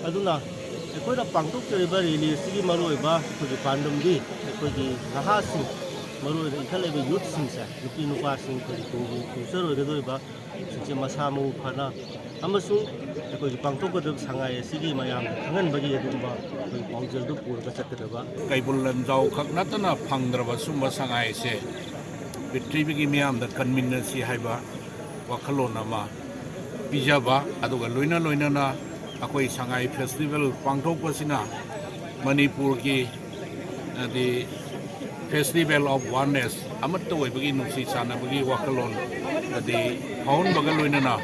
ꯑꯗꯨꯅ ꯑꯩꯈꯣꯏꯅ ꯄꯥꯡꯊꯣꯛꯆꯔꯤꯕ ꯔꯦꯂꯤ ꯑꯁꯤꯒꯤ ꯃꯔꯨꯑꯣꯏꯕ ꯑꯩꯈꯣꯏꯒꯤ ꯄꯥꯟꯗꯝꯗꯤ ꯑꯩꯈꯣꯏꯒꯤ ꯅꯍꯥꯁꯤꯡ ꯃꯔꯨꯑꯣꯏꯅ ꯏꯟꯈꯠꯂꯛꯏꯕ ꯌꯨꯠꯁꯤꯡꯁꯦ ꯅꯨꯄꯤ ꯅꯨꯄꯥꯁꯤꯡ ꯑꯩꯈꯣꯏꯒꯤ ꯇꯨꯡꯒꯤ ꯐ꯭ꯌꯨꯆꯔ ꯑꯣꯏꯒꯗꯧꯔꯤꯕ ꯁꯤꯡꯁꯦ ꯃꯁꯥ ꯃꯎ ꯐꯅ ꯑꯃꯁꯨꯡ ꯑꯩꯈꯣꯏꯒꯤ ꯄꯥꯡꯊꯣꯛꯀꯗꯕ ꯁꯉꯥꯏ ꯑꯁꯤꯒꯤ ꯃꯌꯥꯝꯗ ꯈꯪꯍꯟꯕꯒꯤ ꯑꯗꯨꯒꯨꯝꯕ ꯑꯩꯈꯣꯏ ꯄꯥꯎꯖꯦꯜꯗꯨ ꯄꯨꯔꯒ ꯆꯠꯀꯗꯕ ꯀꯩꯕꯨꯜ ꯂꯝꯖꯥꯎ ꯈꯛ ꯅꯠꯇꯅ ꯐꯪꯗ꯭ꯔꯕ ꯁꯨꯝꯕ ꯁꯉꯥꯏꯁꯦ ꯄ꯭ꯔꯤꯊꯤꯕꯤꯒꯤ ꯃꯤꯌꯥꯝꯗ ꯀꯟꯃꯤꯟꯅꯁꯤ ꯍꯥꯏꯕ ꯋꯥꯈꯜꯂꯣꯟ ꯑꯃ ꯄꯤꯖꯕ ꯑꯗꯨꯒ ꯂꯣꯏꯅꯅ ꯑꯩꯈꯣꯏ ꯁꯉꯥꯏ ꯐꯦꯁꯇꯤꯚꯦꯜ ꯄꯥꯡꯊꯣꯛꯄꯁꯤꯅ ꯃꯅꯤꯄꯨꯔꯒꯤ ꯐꯦꯁꯇꯤꯚꯦꯜ ꯑꯣꯐ ꯋꯥꯟꯅꯦꯁ ꯑꯃꯠꯇ ꯑꯣꯏꯕꯒꯤ ꯅꯨꯡꯁꯤ ꯆꯥꯟꯅꯕꯒꯤ ꯋꯥꯈꯜꯂꯣꯟ ꯐꯥꯎꯍꯟꯕꯒ ꯂꯣꯏꯅꯅ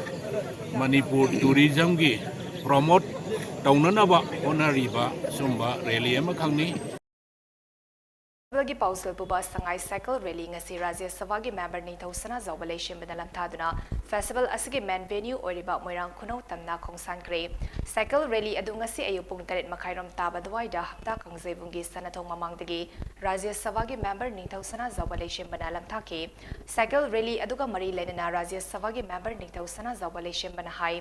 ꯃꯅꯤꯄꯨꯔ ꯇꯨꯔꯤꯖꯝꯒꯤ ꯄ꯭ꯔꯣꯃꯣꯠ ꯇꯧꯅꯅꯕ ꯍꯣꯠꯅꯔꯤꯕ ꯁꯨꯝꯕ ꯔꯦꯂꯤ ꯑꯃꯈꯛꯅꯤ ꯒꯤ ꯄꯥꯎꯖꯦꯜ ꯄꯨꯕ ꯁꯉꯥꯏ ꯁꯥꯏꯀꯜ ꯔꯦꯂꯤ ꯉꯁꯤ ꯔꯥꯖ꯭ꯌ ꯁꯚꯥꯒꯤ ꯃꯦꯝꯕꯔ ꯅꯤꯡꯊꯧ ꯁꯅꯥꯖꯥꯎꯕ ꯂꯩꯁꯦꯝꯕꯅ ꯂꯝꯊꯥꯗꯨꯅ ꯐꯦꯁꯇꯤꯚꯦꯜ ꯑꯁꯤꯒꯤ ꯃꯦꯟ ꯚꯦꯟꯌꯨ ꯑꯣꯏꯔꯤꯕ ꯃꯣꯏꯔꯥꯡ ꯈꯨꯅꯧ ꯇꯝꯅ ꯈꯣꯡꯁꯥꯟꯈ꯭ꯔꯦ ꯁꯥꯏꯀꯜ ꯔꯦꯂꯤ ꯑꯗꯨ ꯉꯁꯤ ꯑꯌꯨꯛ ꯄꯨꯡ 8:30 ꯇꯥꯕ ꯑꯗꯨꯋꯥꯏꯗ ꯍꯞꯇꯥ ꯀꯥꯡꯖꯩꯕꯨꯡꯒꯤ ꯁꯅꯊꯣꯡ ꯃꯃꯥꯡꯗꯒꯤ ꯔꯥꯖ꯭ꯌ ꯁꯚꯥꯒꯤ ꯃꯦꯝꯕꯔ ꯅꯤꯡꯊꯧ ꯁꯅꯥꯖꯥꯎꯕ ꯂꯩꯁꯦꯝꯕꯅ ꯂꯝꯊꯥꯈꯤ ꯁꯥꯏꯀꯜ ꯔꯦꯂꯤ ꯑꯗꯨꯒ ꯃꯔꯤ ꯂꯩꯅꯅ ꯔꯥꯖ꯭ꯌ ꯁꯚꯥꯒꯤ ꯃꯦꯝꯕꯔ ꯅꯤꯡꯊꯧ ꯁꯅꯥꯖꯥꯎꯕ ꯂꯩꯁꯦꯝꯕꯅ ꯍꯥꯏ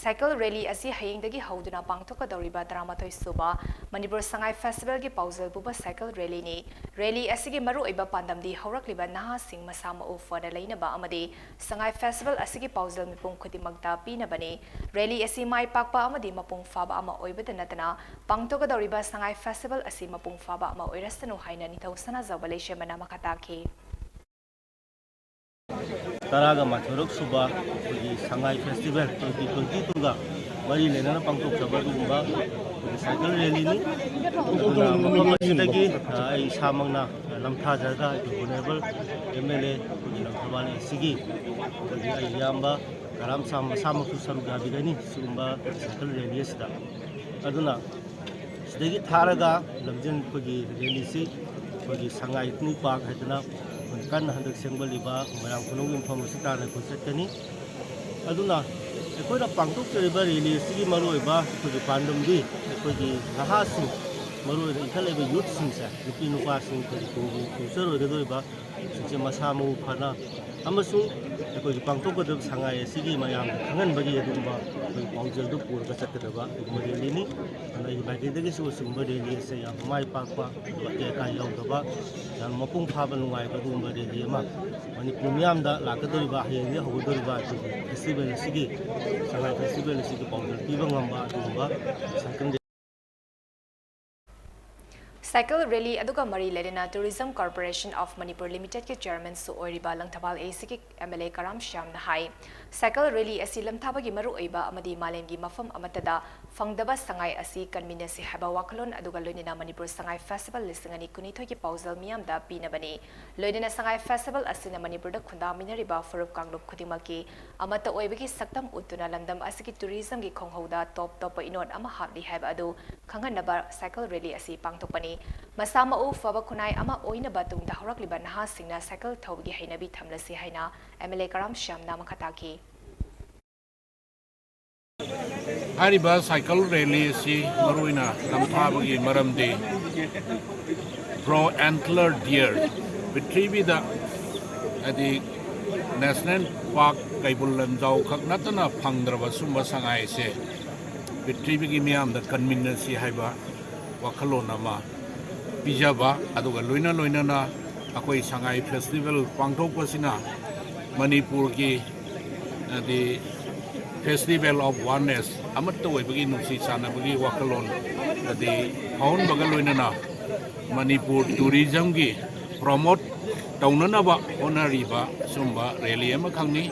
ꯁꯥꯏꯀꯜ ꯔꯦꯂꯤ ꯑꯁꯤ ꯍꯌꯦꯡꯗꯒꯤ ꯍꯧꯗꯨꯅ ꯄꯥꯡꯊꯣꯛꯀꯗꯧꯔꯤꯕ 11 ꯁꯨꯕ ꯃꯅꯤꯄꯨꯔ ꯁꯉꯥꯏ ꯐꯦꯁꯇꯤꯚꯦꯜꯒꯤ ꯄꯥꯎꯖꯦꯜ ꯄꯨꯕ ꯁꯥꯏꯀꯜ ꯔꯦꯂꯤꯅꯤ ꯔꯦꯂꯤ ꯑꯁꯤꯒꯤ ꯃꯔꯨꯑꯣꯏꯕ ꯄꯥꯟꯗꯝꯗꯤ ꯍꯧꯔꯛꯂꯤꯕ ꯅꯍꯥꯁꯤꯡ ꯃꯁꯥ ꯃꯎ ꯐꯅ ꯂꯩꯅꯕ ꯑꯃꯗꯤ ꯁꯉꯥꯏ ꯐꯦꯁꯇꯤꯚꯦꯜ ꯑꯁꯤꯒꯤ ꯄꯥꯎꯖꯦꯜ ꯃꯤꯄꯨꯝ ꯈꯨꯗꯤꯡꯃꯛꯇ ꯄꯤꯅꯕꯅꯤ ꯔꯦꯂꯤ ꯑꯁꯤ ꯃꯥꯏ ꯄꯥꯛꯄ ꯑꯃꯗꯤ ꯃꯄꯨꯡ ꯐꯥꯕ ꯑꯃ ꯑꯣꯏꯕꯇ ꯅꯠꯇꯅ ꯄꯥꯡꯊꯣꯛꯀꯗꯧꯔꯤꯕ ꯁꯉꯥꯏ ꯐꯦꯁꯇꯤꯚꯦꯜ ꯑꯁꯤ ꯃꯄꯨꯡ ꯐꯥꯕ ꯑꯃ ꯑꯣꯏꯔꯁꯅꯨ ꯍꯥꯏꯅ ꯅꯤꯡꯊꯧ ꯁꯅꯥꯖꯥꯎꯕ ꯂꯩꯁꯦꯝꯕꯅ ꯃꯈꯥ ꯇꯥꯈꯤ 12ꯔꯛ ꯁꯨꯕ ꯑꯩꯈꯣꯏꯒꯤ ꯁꯉꯥꯏ ꯐꯦꯁꯇꯤꯚꯦꯜ 2022ꯒ ꯃꯔꯤ ꯂꯩꯅꯅ ꯄꯥꯡꯊꯣꯛꯆꯕ ꯑꯗꯨꯒꯨꯝꯕ ꯑꯩꯈꯣꯏꯒꯤ ꯁꯥꯏꯀꯜ ꯔꯦꯂꯤꯅꯤ ꯑꯗꯨꯅ ꯃꯐꯝ ꯑꯁꯤꯗꯒꯤ ꯑꯩ ꯏꯁꯥꯃꯛꯅ ꯂꯝꯊꯥꯖꯔꯒ ꯑꯩꯈꯣꯏ ꯑꯣꯅꯔꯦꯕꯜ MLA ꯑꯩꯈꯣꯏꯒꯤ ꯂꯝꯊꯕꯥꯜ ꯑꯁꯤꯒꯤ ꯑꯩꯈꯣꯏꯒꯤ ꯑꯩ ꯏꯌꯥꯝꯕ ꯀꯔꯥꯝ ꯃꯁꯥꯃꯛꯁꯨ ꯁꯔꯨꯛ ꯌꯥꯕꯤꯒꯅꯤ ꯁꯤꯒꯨꯝꯕ ꯁꯥꯏꯀꯜ ꯔꯦꯂꯤ ꯑꯁꯤꯗ ꯑꯗꯨꯅ ꯁꯤꯗꯒꯤ ꯊꯥꯔꯒ ꯂꯝꯖꯦꯟ ꯑꯩꯈꯣꯏꯒꯤ ꯔꯦꯂꯤꯁꯤ ꯑꯩꯈꯣꯏꯒꯤ ꯁꯉꯥꯏ ꯅꯤꯡ ꯄꯥꯔꯛ ꯍꯥꯏꯗꯅ ꯀꯟꯅ ꯍꯟꯗꯛ ꯁꯦꯝꯒꯠꯂꯤꯕ ꯃꯣꯏꯔꯥꯡ ꯈꯨꯅꯧꯒꯤ ꯃꯐꯝ ꯑꯁꯤ ꯇꯥꯟꯅ ꯑꯩꯈꯣꯏ ꯆꯠꯀꯅꯤ ꯑꯗꯨꯅ ꯑꯩꯈꯣꯏꯅ ꯄꯥꯡꯊꯣꯛꯆꯔꯤꯕ ꯔꯦꯂꯤ ꯑꯁꯤꯒꯤ ꯃꯔꯨꯑꯣꯏꯕ ꯑꯩꯈꯣꯏꯒꯤ ꯄꯥꯟꯗꯝꯗꯤ ꯑꯩꯈꯣꯏꯒꯤ ꯅꯍꯥꯁꯤꯡ ꯃꯔꯨꯑꯣꯏꯅ ꯏꯟꯈꯠꯂꯛꯏꯕ ꯌꯨꯠꯁꯤꯡꯁꯦ ꯅꯨꯄꯤ ꯅꯨꯄꯥꯁꯤꯡ ꯑꯩꯈꯣꯏꯒꯤ ꯇꯨꯡꯒꯤ ꯐ꯭ꯌꯨꯆꯔ ꯑꯣꯏꯒꯗꯧꯔꯤꯕ ꯁꯤꯡꯁꯦ ꯃꯁꯥ ꯃꯎ ꯐꯅ ꯑꯃꯁꯨꯡ ꯑꯩꯈꯣꯏꯒꯤ ꯄꯥꯡꯊꯣꯛꯀꯗꯕ ꯁꯉꯥꯏ ꯑꯁꯤꯒꯤ ꯃꯌꯥꯝꯗ ꯈꯪꯍꯟꯕꯒꯤ ꯑꯗꯨꯒꯨꯝꯕ ꯑꯩꯈꯣꯏꯒꯤ ꯄꯥꯎꯖꯦꯜꯗꯨ ꯄꯨꯔꯒ ꯆꯠꯀꯗꯕ ꯑꯗꯨꯒꯨꯝꯕ ꯔꯦꯂꯤꯅꯤ ꯑꯗꯨꯅ ꯑꯩꯒꯤ ꯃꯥꯏꯀꯩꯗꯒꯤꯁꯨ ꯑꯁꯤꯒꯨꯝꯕ ꯔꯦꯂꯤ ꯑꯁꯤ ꯌꯥꯝ ꯃꯥꯏ ꯄꯥꯛꯄ ꯑꯗꯨꯒ ꯑꯇꯦꯛ ꯑꯀꯥꯏ ꯌꯥꯎꯗꯕ ꯌꯥꯝ ꯃꯄꯨꯡ ꯐꯥꯕ ꯅꯨꯡꯉꯥꯏꯕ ꯑꯗꯨꯒꯨꯝꯕ ꯔꯦꯂꯤ ꯑꯃ ꯃꯅꯤꯄꯨꯔ ꯃꯤꯌꯥꯝꯗ ꯂꯥꯛꯀꯗꯧꯔꯤꯕ ꯍꯌꯦꯡꯗꯒꯤ ꯍꯧꯒꯗꯧꯔꯤꯕ ꯑꯩꯈꯣꯏꯒꯤ ꯐꯦꯁꯇꯤꯚꯦꯜ ꯑꯁꯤꯒꯤ ꯁꯉꯥꯏ ꯐꯦꯁꯇꯤꯚꯦꯜ ꯑꯁꯤꯒꯤ ꯄꯥꯎꯖꯦꯜ ꯄꯤꯕ ꯉꯝꯕ ꯑꯗꯨꯒꯨꯝꯕ ꯁꯥꯏꯀꯜ ꯁꯥꯏꯀꯜ ꯔꯦꯂꯤ ꯑꯗꯨꯒ ꯃꯔꯤ ꯂꯩꯅꯅ ꯇꯨꯔꯤꯖꯝ ꯀꯣꯔꯄꯣꯔꯦꯁꯟ ꯑꯣꯐ ꯃꯅꯤꯄꯨꯔ ꯂꯤꯃꯤꯇꯦꯗꯀꯤ ꯆꯦꯌꯔꯃꯦꯟꯁꯨ ꯑꯣꯏꯔꯤꯕ ꯂꯪꯊꯕꯥꯜ ꯑꯦꯁꯤꯒꯤ MLA ꯀꯔꯥꯝ ꯁ꯭ꯌꯥꯝꯅ ꯍꯥꯏ ꯁꯥꯏꯀꯜ ꯔꯦꯂꯤ ꯑꯁꯤ ꯂꯝꯊꯥꯕꯒꯤ ꯃꯔꯨꯑꯣꯏꯕ ꯑꯃꯗꯤ ꯃꯥꯂꯦꯝꯒꯤ ꯃꯐꯝ ꯑꯃꯠꯇꯗ ꯐꯪꯗꯕ ꯁꯉꯥꯏ ꯑꯁꯤ ꯀꯟꯃꯤꯟꯅꯁꯤ ꯍꯥꯏꯕ ꯋꯥꯈꯜꯂꯣꯟ ꯑꯗꯨꯒ ꯂꯣꯏꯅꯅ ꯃꯅꯤꯄꯨꯔ ꯁꯉꯥꯏ ꯐꯦꯁꯇꯤꯚꯦꯜ 2022ꯒꯤ ꯄꯥꯎꯖꯦꯜ ꯃꯤꯌꯥꯝꯗ ꯄꯤꯅꯕꯅꯤ ꯂꯣꯏꯅꯅ ꯁꯉꯥꯏ ꯐꯦꯁꯇꯤꯚꯦꯜ ꯑꯁꯤꯅ ꯃꯅꯤꯄꯨꯔꯗ ꯈꯨꯟꯗꯥꯃꯤꯟꯅꯔꯤꯕ ꯐꯨꯔꯨꯞ ꯀꯥꯡꯂꯨꯞ ꯈꯨꯗꯤꯡꯃꯛꯀꯤ ꯑꯃꯠꯇ ꯑꯣꯏꯕꯒꯤ ꯁꯛꯇꯝ ꯎꯠꯇꯨꯅ ꯂꯝꯗꯝ ꯑꯁꯤꯒꯤ ꯇꯨꯔꯤꯖꯝꯒꯤ ꯈꯣꯡꯍꯧꯗ ꯇꯣꯞ ꯇꯣꯞꯄ ꯏꯅꯣꯠ ꯑꯃ ꯍꯥꯞꯂꯤ ꯍꯥꯏꯕ ꯑꯗꯨ ꯈꯪꯍꯟꯅꯕ ꯁꯥꯏꯀꯜ ꯔꯦꯂꯤ ꯑꯁꯤ ꯄꯥꯡꯊꯣꯛꯄꯅꯤ ꯃꯁꯥ ꯃꯎ ꯐꯕ ꯈꯨꯟꯅꯥꯏ ꯑꯃ ꯑꯣꯏꯅꯕ ꯇꯨꯡꯗ ꯍꯧꯔꯛꯂꯤꯕ ꯅꯍꯥꯁꯤꯡꯅ ꯁꯥꯏꯀꯜ ꯊꯧꯕꯒꯤ ꯍꯩꯅꯕꯤ ꯊꯝꯂꯁꯤ ꯍꯥꯏꯅ MLA ꯀꯔꯥꯝ ꯁ꯭ꯌꯥꯝꯅ ꯃꯈꯥ ꯇꯥꯈꯤ ꯍꯥꯏꯔꯤꯕ ꯁꯥꯏꯀꯜ ꯔꯦꯂꯤ ꯑꯁꯤ ꯃꯔꯨꯑꯣꯏꯅ ꯂꯝꯊꯥꯕꯒꯤ ꯃꯔꯝꯗꯤ ꯕ꯭ꯔꯣ ꯑꯦꯟꯇꯂꯔ ꯗꯤꯌꯔ ꯄ꯭ꯔꯤꯊꯤꯕꯤꯗ ꯅꯦꯁꯅꯦꯜ ꯄꯥर्क ꯀꯩꯕꯨꯜ ꯂꯝꯖꯥꯎ ꯈꯛ ꯅꯠꯇꯅ ꯐꯪꯗ꯭ꯔꯕ ꯁꯨꯝꯕ ꯁꯉꯥꯏꯁꯦ ꯄ꯭ꯔꯤꯊꯤꯕꯤꯒꯤ ꯃꯤꯌꯥꯝꯗ ꯀꯟꯃꯤꯟꯅꯁꯤ ꯍꯥꯏꯕ ꯋꯥꯈꯜꯂꯣꯟ ꯑꯃ ꯄꯤꯖꯕ ꯑꯗꯨꯒ ꯂꯣꯏꯅꯅ ꯑꯩꯈꯣꯏ ꯁꯉꯥꯏ ꯐꯦꯁꯇꯤꯚꯦꯜ ꯄꯥꯡꯊꯣꯛꯄꯁꯤꯅ ꯃꯅꯤꯄꯨꯔꯒꯤ ꯐꯦꯁꯇꯤꯚꯦꯜ ꯑꯣꯐ ꯋꯥꯟꯅꯦꯁ ꯑꯃꯠꯇ ꯑꯣꯏꯕꯒꯤ ꯅꯨꯡꯁꯤ ꯆꯥꯟꯅꯕꯒꯤ ꯋꯥꯈꯜꯂꯣꯟ ꯐꯥꯎꯍꯟꯕꯒ ꯂꯣꯏꯅꯅ ꯃꯅꯤꯄꯨꯔ ꯇꯨꯔꯤꯖꯝꯒꯤ ꯄ꯭ꯔꯣꯃꯣꯠ ꯇꯧꯅꯅꯕ ꯍꯣꯠꯅꯔꯤꯕ ꯁꯨꯝꯕ ꯔꯦꯂꯤ ꯑꯃꯈꯛꯅꯤ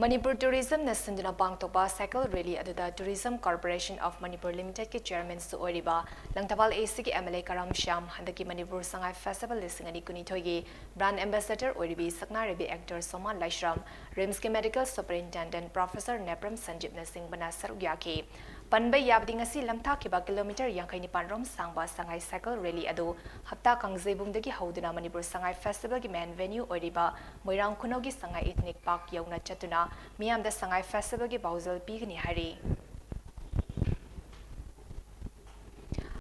Manipur Tourism na sinduna pangtokpa cycle rally aduda Tourism Corporation of Manipur Limited ki chairman su oriba Langthabal AC ki MLA Karam Shyam handaki Manipur Sangai Festival lisingani kunithoi gi brand ambassador oribi sakna rebi actor Soman Laishram RIMS ki medical superintendent Professor Nepram Sanjib na sing bana sarugya ki Panbay yabdi ngasi lamthakhre kilometer 59 rom sangba Sangai cycle rally adu hapta kangzebumdagi hauduna Manipur Sangai Festival ki main venue oriba Moirang Kunogi Sangai Ethnic Park yauna chatuna miyamda Sangai Festival ki paojel pigni hari